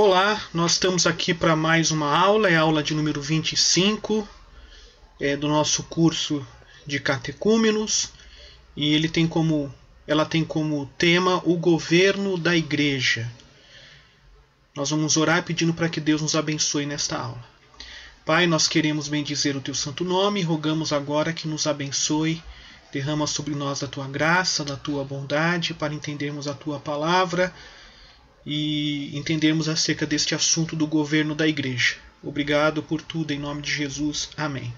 Olá, nós estamos aqui para mais uma aula, é a aula de número 25 do nosso curso de catecúmenos, e ela tem como tema o governo da igreja. Nós vamos orar pedindo para que Deus nos abençoe nesta aula. Pai, nós queremos bendizer o teu santo nome e rogamos agora que nos abençoe, derrama sobre nós da tua graça, da tua bondade, para entendermos a tua palavra e entendermos acerca deste assunto do governo da igreja. Obrigado por tudo, em nome de Jesus. Amém.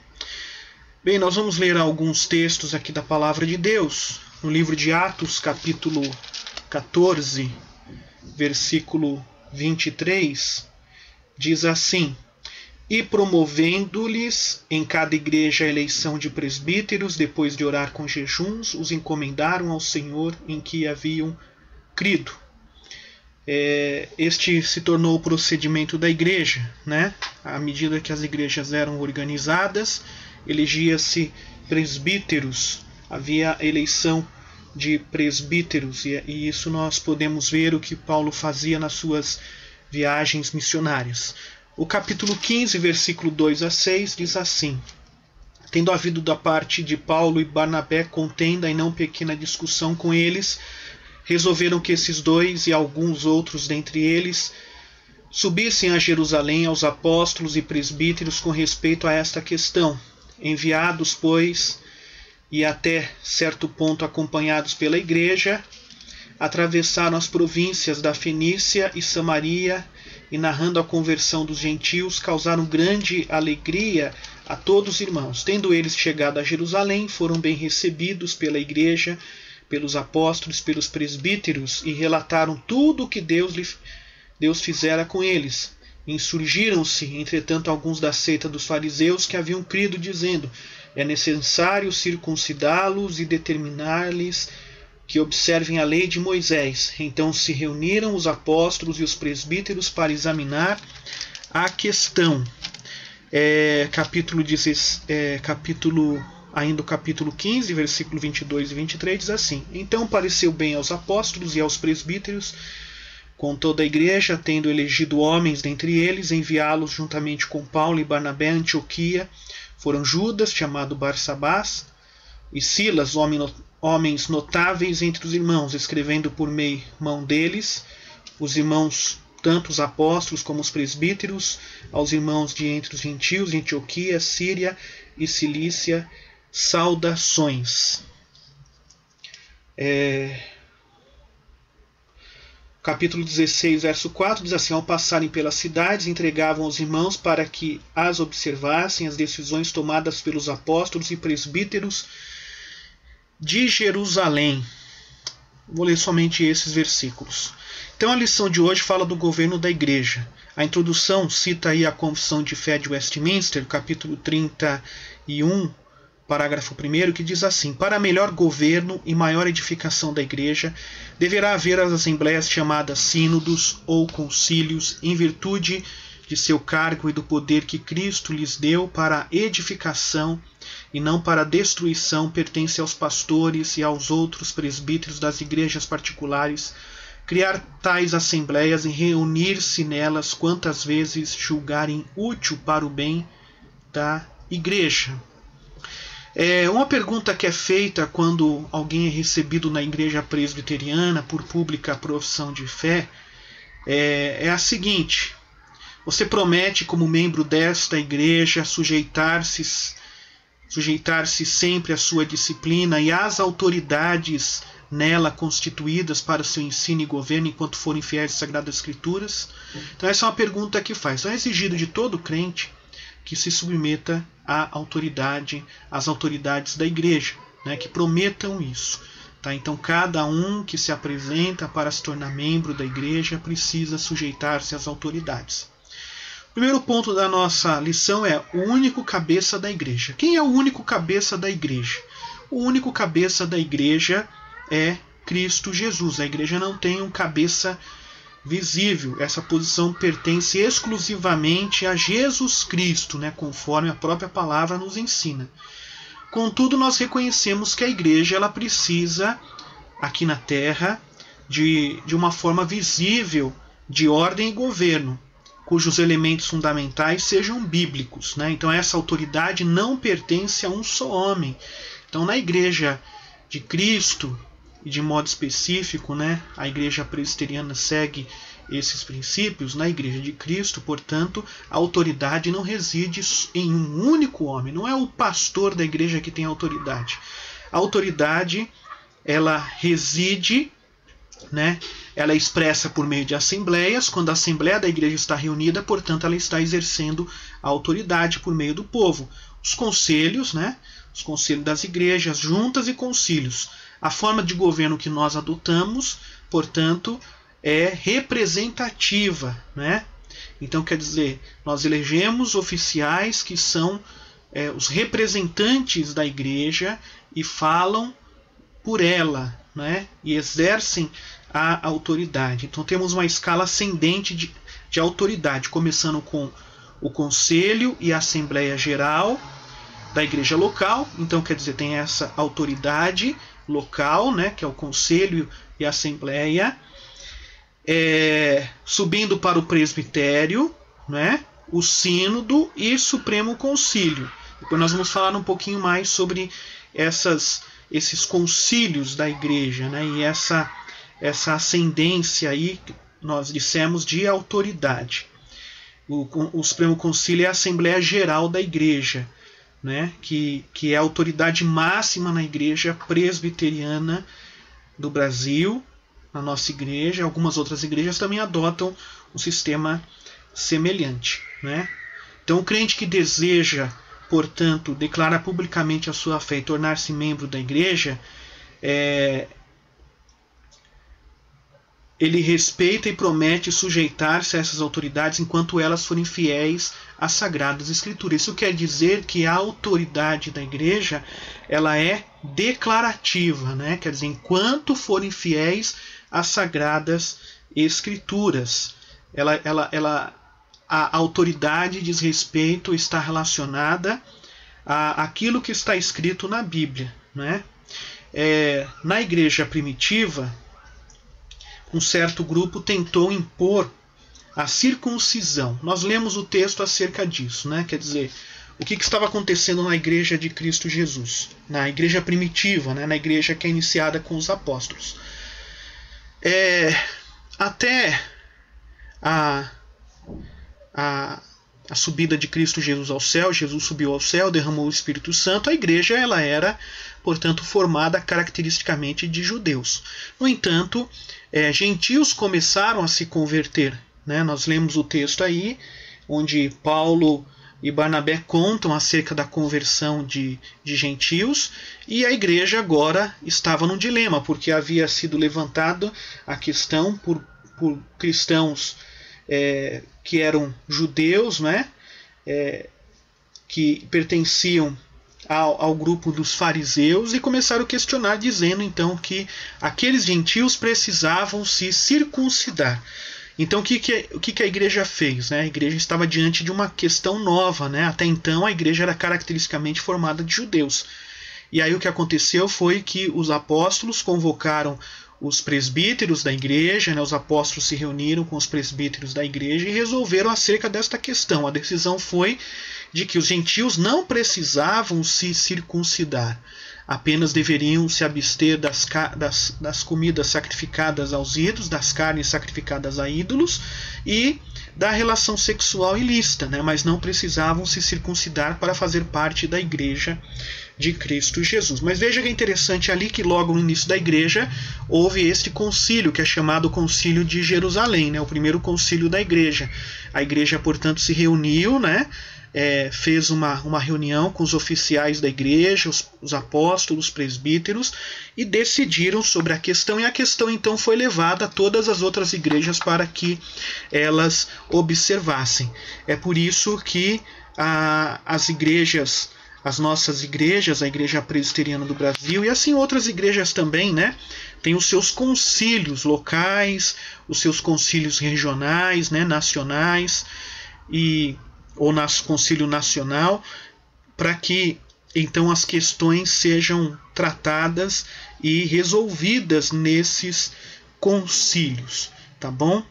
Bem, nós vamos ler alguns textos aqui da palavra de Deus. No livro de Atos, capítulo 14, versículo 23, diz assim: E promovendo-lhes em cada igreja a eleição de presbíteros, depois de orar com jejuns, os encomendaram ao Senhor em que haviam crido. Este se tornou o procedimento da igreja, né? À medida que as igrejas eram organizadas, elegia-se presbíteros, havia eleição de presbíteros, e isso nós podemos ver o que Paulo fazia nas suas viagens missionárias. O capítulo 15, versículo 2 a 6 diz assim: Tendo havido da parte de Paulo e Barnabé contenda e não pequena discussão com eles, resolveram que esses dois e alguns outros dentre eles subissem a Jerusalém aos apóstolos e presbíteros com respeito a esta questão. Enviados, pois, e até certo ponto acompanhados pela igreja, atravessaram as províncias da Fenícia e Samaria e, narrando a conversão dos gentios, causaram grande alegria a todos os irmãos. Tendo eles chegado a Jerusalém, foram bem recebidos pela igreja, pelos apóstolos, pelos presbíteros, e relataram tudo o que Deus fizera com eles. Insurgiram-se, entretanto, alguns da seita dos fariseus que haviam crido, dizendo: É necessário circuncidá-los e determinar-lhes que observem a lei de Moisés. Então se reuniram os apóstolos e os presbíteros para examinar a questão. Ainda o capítulo 15, versículo 22 e 23 diz assim: Então pareceu bem aos apóstolos e aos presbíteros, com toda a igreja, tendo elegido homens dentre eles, enviá-los juntamente com Paulo e Barnabé a Antioquia. Foram Judas, chamado Barsabás, e Silas, homens notáveis entre os irmãos, escrevendo por mão deles, os irmãos, tanto os apóstolos como os presbíteros, aos irmãos de entre os gentios, de Antioquia, Síria e Cilícia, saudações. Capítulo 16, verso 4 diz assim: Ao passarem pelas cidades, entregavam aos irmãos para que as observassem as decisões tomadas pelos apóstolos e presbíteros de Jerusalém. Vou ler somente esses versículos. Então a lição de hoje fala do governo da igreja. A introdução cita aí a Confissão de Fé de Westminster, capítulo 31, parágrafo 1, que diz assim: Para melhor governo e maior edificação da igreja, deverá haver as assembleias chamadas sínodos ou concílios, em virtude de seu cargo e do poder que Cristo lhes deu para a edificação e não para a destruição, pertence aos pastores e aos outros presbíteros das igrejas particulares criar tais assembleias e reunir-se nelas quantas vezes julgarem útil para o bem da igreja. Uma pergunta que é feita quando alguém é recebido na igreja presbiteriana por pública profissão de fé é a seguinte: você promete, como membro desta igreja, sujeitar-se sempre à sua disciplina e às autoridades nela constituídas para o seu ensino e governo enquanto forem fiéis às Sagradas Escrituras? Então essa é uma pergunta que faz. Então é exigido de todo crente que se submeta à autoridade, às autoridades da igreja, né, que prometam isso. Tá? Então cada um que se apresenta para se tornar membro da igreja precisa sujeitar-se às autoridades. O primeiro ponto da nossa lição é o único cabeça da igreja. Quem é o único cabeça da igreja? O único cabeça da igreja é Cristo Jesus. A igreja não tem um cabeça visível. Essa posição pertence exclusivamente a Jesus Cristo, né, conforme a própria palavra nos ensina. Contudo, nós reconhecemos que a igreja ela precisa, aqui na terra, de uma forma visível de ordem e governo, cujos elementos fundamentais sejam bíblicos, né? Então essa autoridade não pertence a um só homem. Então na Igreja de Cristo, e de modo específico, né, a Igreja Presbiteriana segue esses princípios. Na Igreja de Cristo, portanto, a autoridade não reside em um único homem. Não é o pastor da igreja que tem autoridade. A autoridade, ela reside, né, ela é expressa por meio de assembleias. Quando a assembleia da igreja está reunida, portanto, ela está exercendo a autoridade por meio do povo. Os conselhos, né, os conselhos das igrejas, juntas e concílios. A forma de governo que nós adotamos, portanto, é representativa, né? Então, quer dizer, nós elegemos oficiais que são os representantes da igreja e falam por ela, né? E exercem a autoridade. Então, temos uma escala ascendente de autoridade, começando com o conselho e a assembleia geral da igreja local. Então, quer dizer, tem essa autoridade local, né, que é o conselho e a assembleia, subindo para o presbitério, né, o sínodo e supremo concílio. Depois nós vamos falar um pouquinho mais sobre esses concílios da igreja, né, e essa ascendência aí, nós dissemos, de autoridade. O supremo concílio é a assembleia geral da igreja, né, que é a autoridade máxima na igreja presbiteriana do Brasil, na nossa igreja. Algumas outras igrejas também adotam um sistema semelhante, né? Então, o crente que deseja, portanto, declarar publicamente a sua fé e tornar-se membro da igreja, ele respeita e promete sujeitar-se a essas autoridades enquanto elas forem fiéis às Sagradas Escrituras. Isso quer dizer que a autoridade da igreja, ela é declarativa, né? Quer dizer, enquanto forem fiéis às Sagradas Escrituras. A autoridade diz respeito, está relacionada àquilo que está escrito na Bíblia, né? Na igreja primitiva, um certo grupo tentou impor a circuncisão. Nós lemos o texto acerca disso, né? Quer dizer, o que estava acontecendo na igreja de Cristo Jesus, na igreja primitiva, né? Na igreja que é iniciada com os apóstolos. Até a subida de Cristo Jesus ao céu, Jesus subiu ao céu, derramou o Espírito Santo, a igreja ela era, portanto, formada caracteristicamente de judeus. No entanto, gentios começaram a se converter, né? Nós lemos o texto aí, onde Paulo e Barnabé contam acerca da conversão de gentios, e a igreja agora estava num dilema, porque havia sido levantada a questão por cristãos que eram judeus, né? Que pertenciam ao grupo dos fariseus, e começaram a questionar, dizendo então que aqueles gentios precisavam se circuncidar. Então o que a igreja fez, né? A igreja estava diante de uma questão nova, né? Até então a igreja era caracteristicamente formada de judeus. E aí o que aconteceu foi que os apóstolos convocaram os presbíteros da igreja, né? Os apóstolos se reuniram com os presbíteros da igreja e resolveram acerca desta questão. A decisão foi de que os gentios não precisavam se circuncidar, apenas deveriam se abster das comidas sacrificadas aos ídolos, das carnes sacrificadas a ídolos e da relação sexual ilícita, né? Mas não precisavam se circuncidar para fazer parte da igreja de Cristo Jesus. Mas veja que é interessante ali que logo no início da igreja houve este concílio, que é chamado Concílio de Jerusalém, né? O primeiro concílio da igreja. A igreja, portanto, se reuniu, né? Fez uma reunião com os oficiais da igreja, os apóstolos, os presbíteros, e decidiram sobre a questão, e a questão então foi levada a todas as outras igrejas para que elas observassem. É por isso que as nossas igrejas, a Igreja Presbiteriana do Brasil, e assim outras igrejas também, né, tem os seus concílios locais, os seus concílios regionais, né, nacionais, ou nosso concílio nacional, para que então as questões sejam tratadas e resolvidas nesses concílios, tá bom?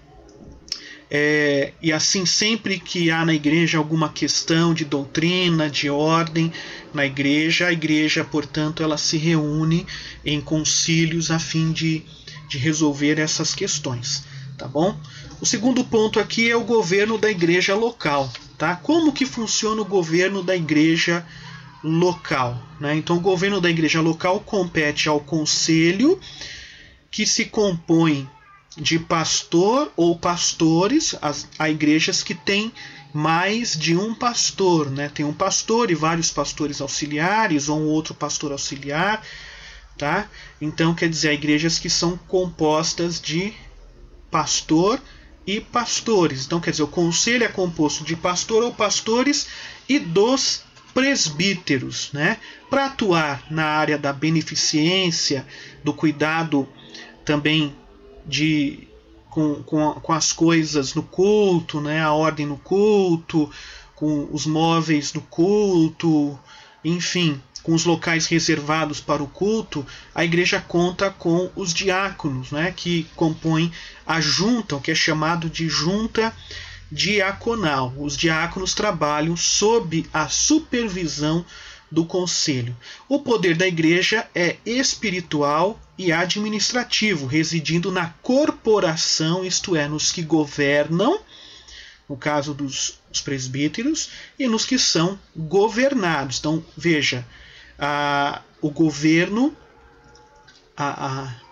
E assim, sempre que há na igreja alguma questão de doutrina, de ordem na igreja, a igreja, portanto, ela se reúne em concílios a fim de resolver essas questões, tá bom? O segundo ponto aqui é o governo da igreja local, tá? Como que funciona o governo da igreja local, né? Então, o governo da igreja local compete ao conselho, que se compõe de pastor ou pastores. Há igrejas que têm mais de um pastor, né? Tem um pastor e vários pastores auxiliares, ou um outro pastor auxiliar, tá? Então, quer dizer, há igrejas que são compostas de pastor e pastores. Então, quer dizer, o conselho é composto de pastor ou pastores e dos presbíteros, né? Para atuar na área da beneficência, do cuidado também com as coisas no culto, né? A ordem no culto, com os móveis do culto, enfim, com os locais reservados para o culto. A igreja conta com os diáconos, né? Que compõem a junta, o que é chamado de junta diaconal. Os diáconos trabalham sob a supervisão do conselho. O poder da igreja é espiritual e administrativo, residindo na corporação, isto é, nos que governam, no caso dos presbíteros, e nos que são governados. Então, veja, o governo,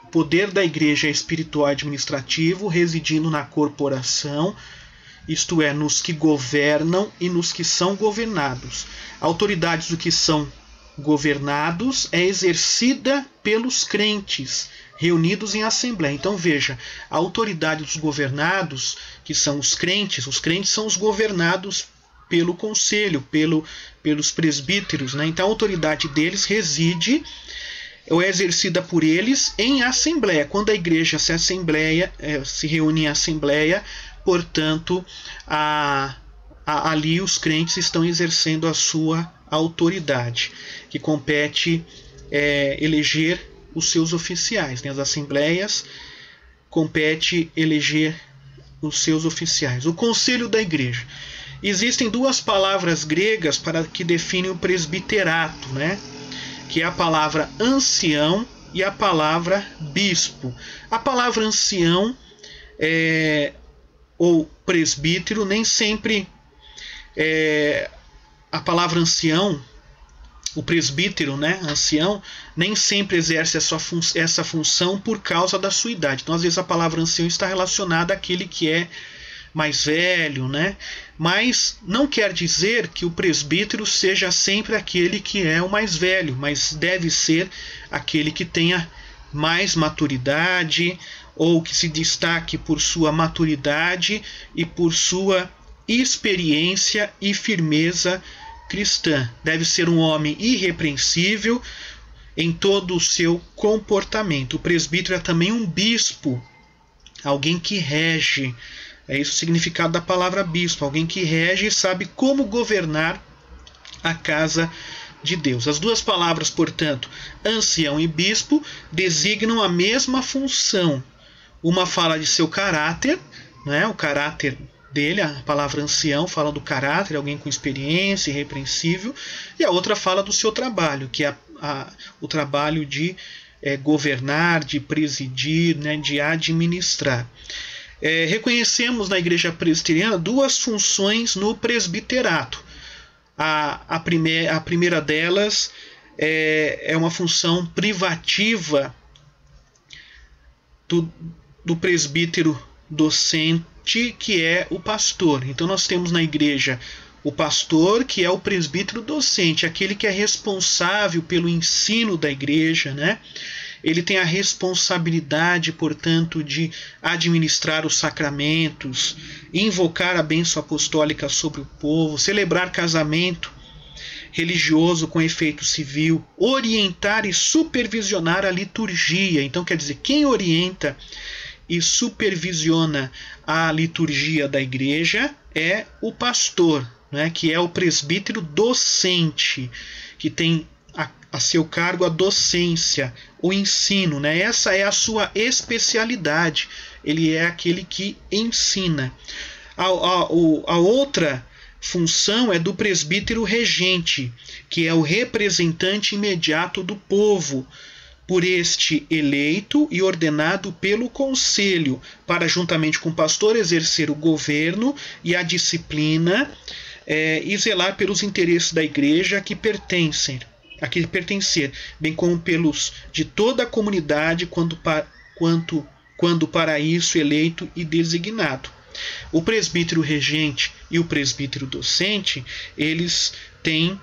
o poder da igreja é espiritual e administrativo, residindo na corporação, isto é, nos que governam e nos que são governados. A autoridade do que são governados é exercida pelos crentes reunidos em assembleia. Então veja, a autoridade dos governados, que são os crentes são os governados pelo conselho, pelos presbíteros, né? Então a autoridade deles reside ou é exercida por eles em assembleia. Quando a igreja se reúne em assembleia, portanto, ali os crentes estão exercendo a sua autoridade, que compete eleger os seus oficiais. Nas assembleias, compete eleger os seus oficiais. O conselho da igreja. Existem duas palavras gregas para que definem o presbiterato, né? Que é a palavra ancião e a palavra bispo. A palavra ancião ou presbítero, nem sempre a palavra ancião, o presbítero, né, ancião, nem sempre exerce essa função por causa da sua idade. Então, às vezes, a palavra ancião está relacionada àquele que é mais velho, né? Mas não quer dizer que o presbítero seja sempre aquele que é o mais velho, mas deve ser aquele que tenha mais maturidade, ou que se destaque por sua maturidade e por sua experiência e firmeza cristã. Deve ser um homem irrepreensível em todo o seu comportamento. O presbítero é também um bispo, alguém que rege. É isso o significado da palavra bispo, alguém que rege e sabe como governar a casa de Deus. As duas palavras, portanto, ancião e bispo, designam a mesma função. Uma fala de seu caráter, né, o caráter dele, a palavra ancião fala do caráter, alguém com experiência, irrepreensível, e a outra fala do seu trabalho, que é o trabalho de governar, de presidir, né, de administrar. Reconhecemos na igreja presbiteriana duas funções no presbiterato. A primeira delas é uma função privativa do presbítero docente, que é o pastor. Então nós temos na igreja o pastor, que é o presbítero docente, aquele que é responsável pelo ensino da igreja, né? Ele tem a responsabilidade, portanto, de administrar os sacramentos, invocar a bênção apostólica sobre o povo, celebrar casamento religioso com efeito civil, orientar e supervisionar a liturgia. Então, quer dizer, quem orienta e supervisiona a liturgia da igreja é o pastor, né, que é o presbítero docente, que tem a seu cargo a docência, o ensino, né? Essa é a sua especialidade. ele é aquele que ensina. A outra função é do presbítero regente, que é o representante imediato do povo, por este eleito e ordenado pelo conselho, para juntamente com o pastor exercer o governo e a disciplina e zelar pelos interesses da igreja a que pertencer, bem como pelos de toda a comunidade quando para isso eleito e designado. O presbítero regente e o presbítero docente, eles têm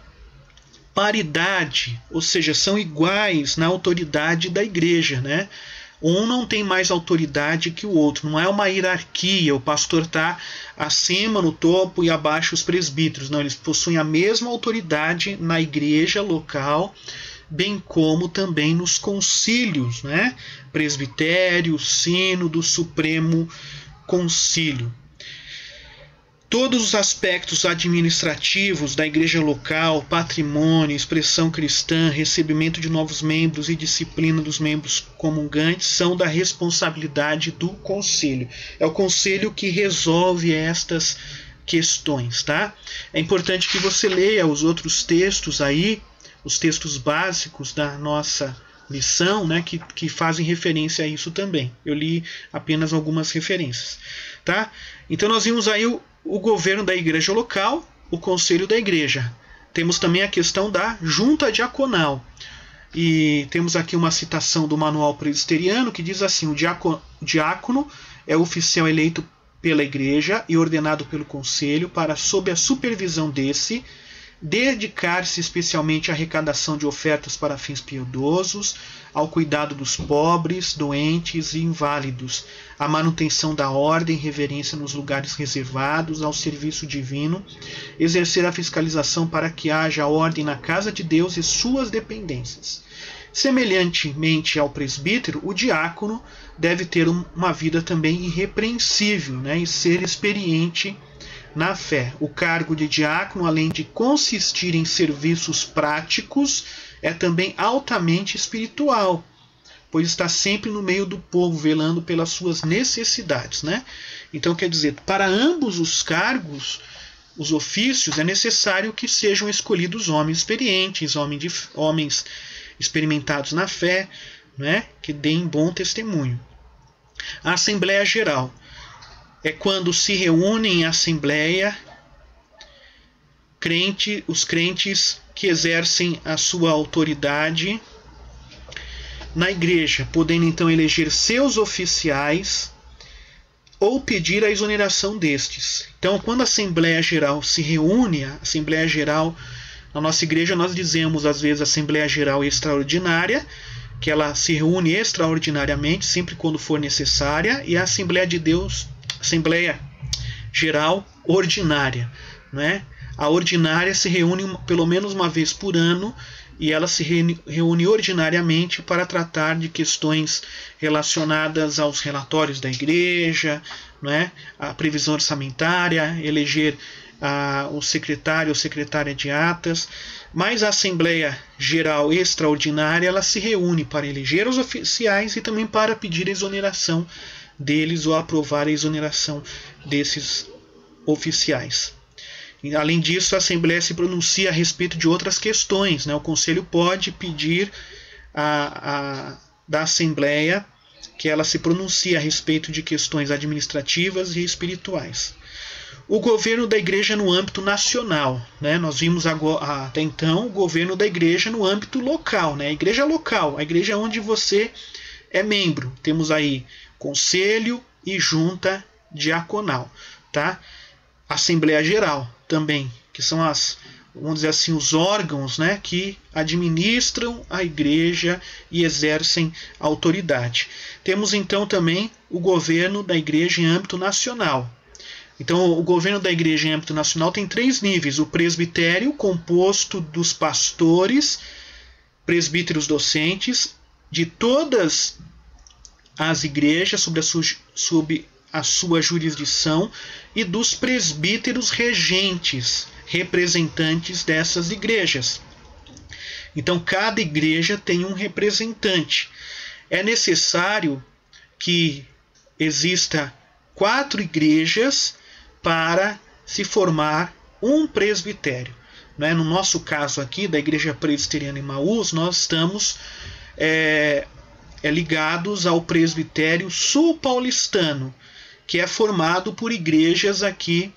paridade, ou seja, são iguais na autoridade da igreja, né? Um não tem mais autoridade que o outro, não é uma hierarquia, o pastor está acima, no topo, e abaixo os presbíteros. Não, eles possuem a mesma autoridade na igreja local, bem como também nos concílios, né? Presbitério, sínodo, Supremo Concílio. Todos os aspectos administrativos da igreja local, patrimônio, expressão cristã, recebimento de novos membros e disciplina dos membros comungantes são da responsabilidade do conselho. É o conselho que resolve estas questões, tá? É importante que você leia os outros textos aí, os textos básicos da nossa lição, né, que fazem referência a isso também. Eu li apenas algumas referências, tá? Então nós vimos aí o governo da igreja local, o conselho da igreja. Temos também a questão da junta diaconal. E temos aqui uma citação do manual presbiteriano que diz assim: o diácono é o oficial eleito pela igreja e ordenado pelo conselho para, sob a supervisão desse, dedicar-se especialmente à arrecadação de ofertas para fins piedosos, ao cuidado dos pobres, doentes e inválidos, à manutenção da ordem e reverência nos lugares reservados, ao serviço divino, exercer a fiscalização para que haja ordem na casa de Deus e suas dependências. Semelhantemente ao presbítero, o diácono deve ter uma vida também irrepreensível, né, e ser experiente na fé. O cargo de diácono, além de consistir em serviços práticos, é também altamente espiritual, pois está sempre no meio do povo, velando pelas suas necessidades, né? Então, quer dizer, para ambos os cargos, os ofícios, é necessário que sejam escolhidos homens experientes, homens experimentados na fé, né? Que deem bom testemunho. A Assembleia Geral é quando se reúnem em assembleia os crentes que exercem a sua autoridade na igreja, podendo então eleger seus oficiais ou pedir a exoneração destes. Então, quando a Assembleia Geral se reúne, a Assembleia Geral, na nossa igreja nós dizemos às vezes Assembleia Geral Extraordinária, que ela se reúne extraordinariamente, sempre quando for necessária, e a Assembleia de Deus, Assembleia Geral Ordinária, né? A ordinária se reúne pelo menos uma vez por ano e ela se reúne ordinariamente para tratar de questões relacionadas aos relatórios da igreja, né? A previsão orçamentária, eleger o secretário ou secretária de atas. Mas a Assembleia Geral Extraordinária ela se reúne para eleger os oficiais e também para pedir a exoneração deles ou aprovar a exoneração desses oficiais. E, além disso, a Assembleia se pronuncia a respeito de outras questões, né? O Conselho pode pedir da Assembleia que ela se pronuncie a respeito de questões administrativas e espirituais. O governo da igreja no âmbito nacional, né? Nós vimos até então o governo da igreja no âmbito local, né? A igreja local, a igreja onde você é membro. Temos aí conselho e junta diaconal, tá? Assembleia Geral também, que são vamos dizer assim, os órgãos, né, que administram a igreja e exercem autoridade. Temos então também o governo da igreja em âmbito nacional. Então, o governo da igreja em âmbito nacional tem 3 níveis: o presbitério, composto dos pastores, presbíteros docentes de todas as igrejas sob a sua jurisdição, e dos presbíteros regentes, representantes dessas igrejas. Então, cada igreja tem um representante. É necessário que exista 4 igrejas para se formar um presbitério. Né? No nosso caso aqui, da Igreja Presbiteriana Emaús, nós estamos ligados ao presbitério sul-paulistano, que é formado por igrejas aqui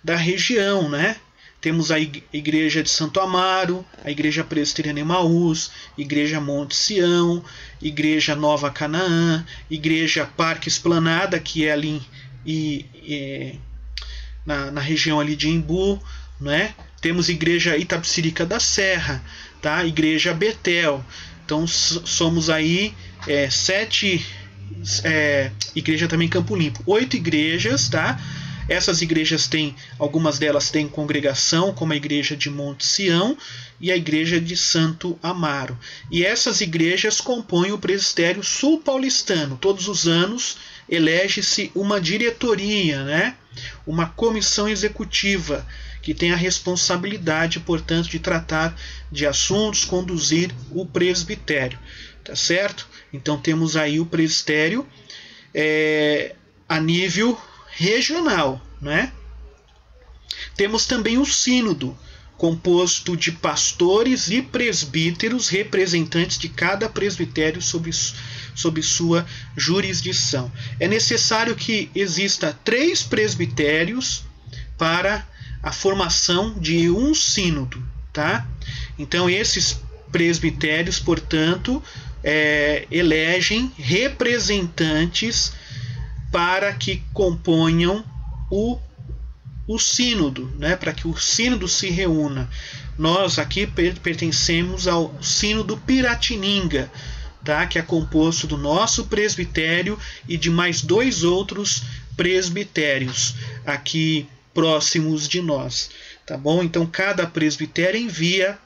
da região, né? Temos a Igreja de Santo Amaro, a Igreja Presbiteriana Emaús, Igreja Monte Sião, Igreja Nova Canaã, Igreja Parque Esplanada, que é ali na região ali de Embu, né? Temos Igreja Itapecerica da Serra, tá? Igreja Betel. Então somos aí 7, igreja também Campo Limpo, 8 igrejas, tá? Essas igrejas têm, algumas delas têm congregação, como a igreja de Monte Sião e a igreja de Santo Amaro. E essas igrejas compõem o presbitério sul-paulistano. Todos os anos elege-se uma diretoria, né? Uma comissão executiva, que tem a responsabilidade, portanto, de tratar de assuntos, conduzir o presbitério. Tá certo? Então temos aí o presbitério a nível regional, né? Temos também o sínodo, composto de pastores e presbíteros, representantes de cada presbitério sob sua jurisdição. É necessário que exista 3 presbitérios para a formação de um sínodo, tá? Então esses presbitérios, portanto, elegem representantes para que componham o sínodo, né? Para que o sínodo se reúna. Nós aqui pertencemos ao sínodo Piratininga, tá? Que é composto do nosso presbitério e de mais 2 outros presbitérios aqui próximos de nós, tá bom? Então cada presbitério envia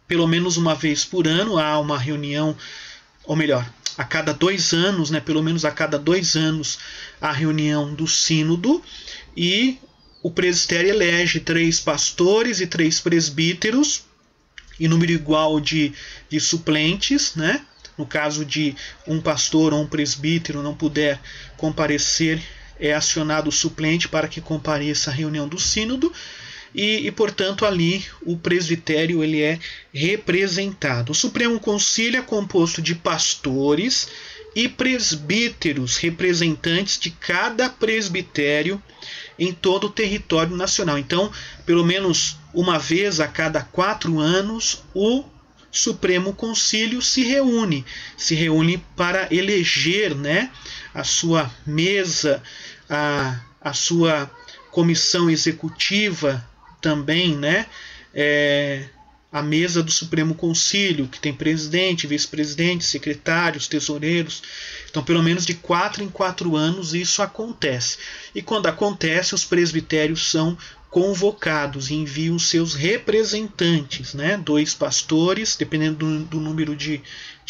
pelo menos uma vez por ano, há uma reunião, ou melhor, a cada 2 anos, né, pelo menos a cada 2 anos, a reunião do sínodo, e o presbitério elege 3 pastores e 3 presbíteros, em número igual de suplentes, né? No caso de um pastor ou um presbítero não puder comparecer, é acionado o suplente para que compareça à reunião do sínodo, e portanto ali o presbitério ele é representado. O Supremo Concílio é composto de pastores e presbíteros, representantes de cada presbitério em todo o território nacional. Então, pelo menos uma vez a cada 4 anos, o Supremo Concílio se reúne para eleger, né, a sua mesa, a sua comissão executiva também, né, a mesa do Supremo Concílio, que tem presidente, vice-presidente, secretários, tesoureiros. Então, pelo menos de 4 em 4 anos isso acontece. E quando acontece, os presbitérios são convocados e enviam seus representantes, né? 2 pastores, dependendo do número de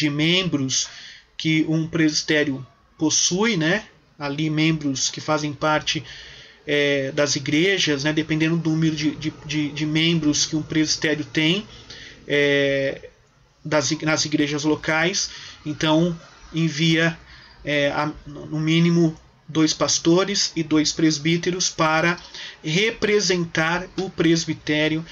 membros que um presbitério possui, né? Ali membros que fazem parte das igrejas, né? Dependendo do número de membros que um presbitério tem nas igrejas locais. Então envia no mínimo 2 pastores e 2 presbíteros para representar o presbitério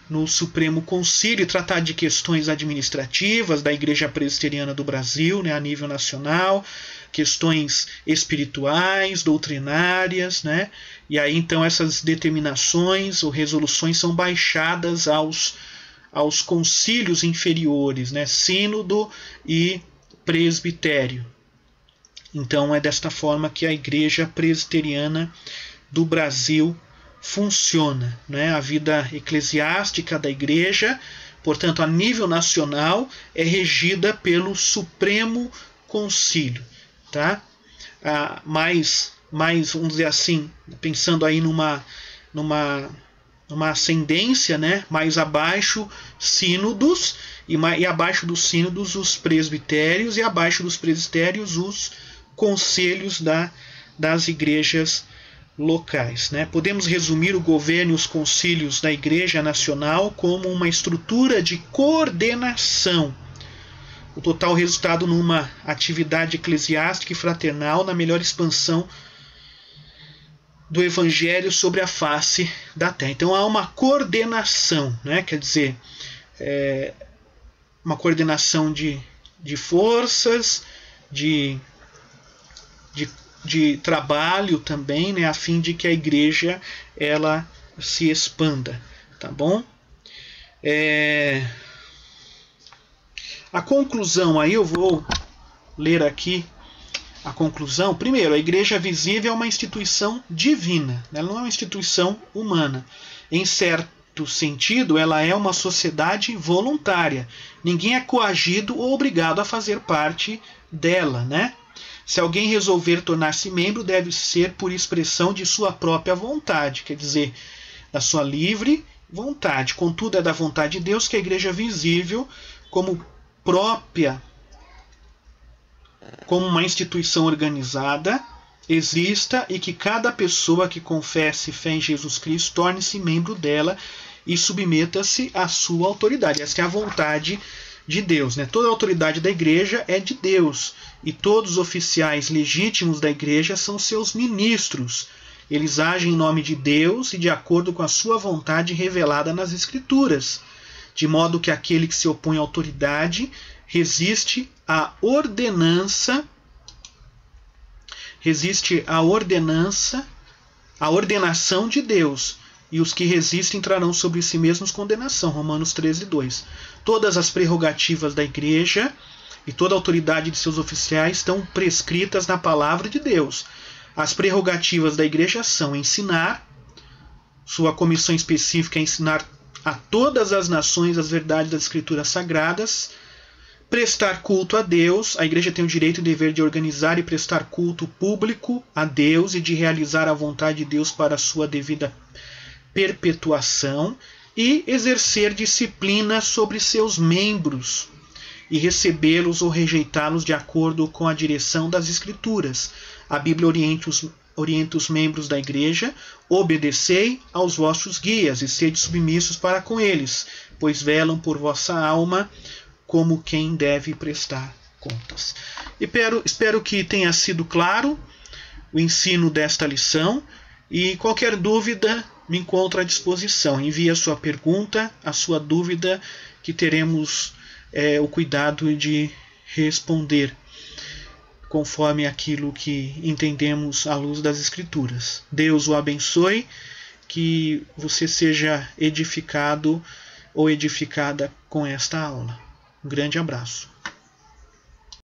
no Supremo Concílio e tratar de questões administrativas da Igreja Presbiteriana do Brasil, né, a nível nacional, questões espirituais, doutrinárias, né? E aí então essas determinações ou resoluções são baixadas aos concílios inferiores, né? Sínodo e presbitério. Então é desta forma que a Igreja Presbiteriana do Brasil funciona, né? A vida eclesiástica da Igreja, portanto, a nível nacional, é regida pelo Supremo Concílio, tá? Mais, vamos dizer assim, pensando aí numa ascendência, né? Mais abaixo, sínodos, e abaixo dos sínodos os presbitérios, e abaixo dos presbitérios os conselhos das igrejas locais, né? Podemos resumir o governo e os concílios da Igreja Nacional como uma estrutura de coordenação. o total resultado numa atividade eclesiástica e fraternal na melhor expansão do Evangelho sobre a face da terra. Então há uma coordenação, né? Quer dizer, uma coordenação de forças, de trabalho também, né? A fim de que a igreja ela se expanda, tá bom? A conclusão aí, eu vou ler aqui a conclusão. Primeiro, a igreja visível é uma instituição divina, ela não é uma instituição humana. Em certo sentido, ela é uma sociedade voluntária. Ninguém é coagido ou obrigado a fazer parte dela, né? Se alguém resolver tornar-se membro, deve ser por expressão de sua própria vontade, quer dizer, da sua livre vontade. Contudo, é da vontade de Deus que a igreja visível, como uma instituição organizada, exista e que cada pessoa que confesse fé em Jesus Cristo torne-se membro dela e submeta-se à sua autoridade. Essa é a vontade de Deus, né? Toda a autoridade da igreja é de Deus e todos os oficiais legítimos da igreja são seus ministros. Eles agem em nome de Deus e de acordo com a sua vontade revelada nas Escrituras, de modo que aquele que se opõe à autoridade resiste à ordenação de Deus, e os que resistem trarão sobre si mesmos condenação. Romanos 13:2. Todas as prerrogativas da igreja e toda a autoridade de seus oficiais estão prescritas na palavra de Deus. As prerrogativas da igreja são ensinar, sua comissão específica é ensinar a todas as nações as verdades das Escrituras Sagradas, prestar culto a Deus. A igreja tem o direito e o dever de organizar e prestar culto público a Deus e de realizar a vontade de Deus para a sua devida perpetuação e exercer disciplina sobre seus membros e recebê-los ou rejeitá-los de acordo com a direção das Escrituras. A Bíblia orienta os membros da igreja: obedecei aos vossos guias e sede submissos para com eles, pois velam por vossa alma como quem deve prestar contas. Espero que tenha sido claro o ensino desta lição, e qualquer dúvida me encontra à disposição. Envie a sua pergunta, a sua dúvida, que teremos o cuidado de responder conforme aquilo que entendemos à luz das Escrituras. Deus o abençoe, que você seja edificado ou edificada com esta aula. Um grande abraço.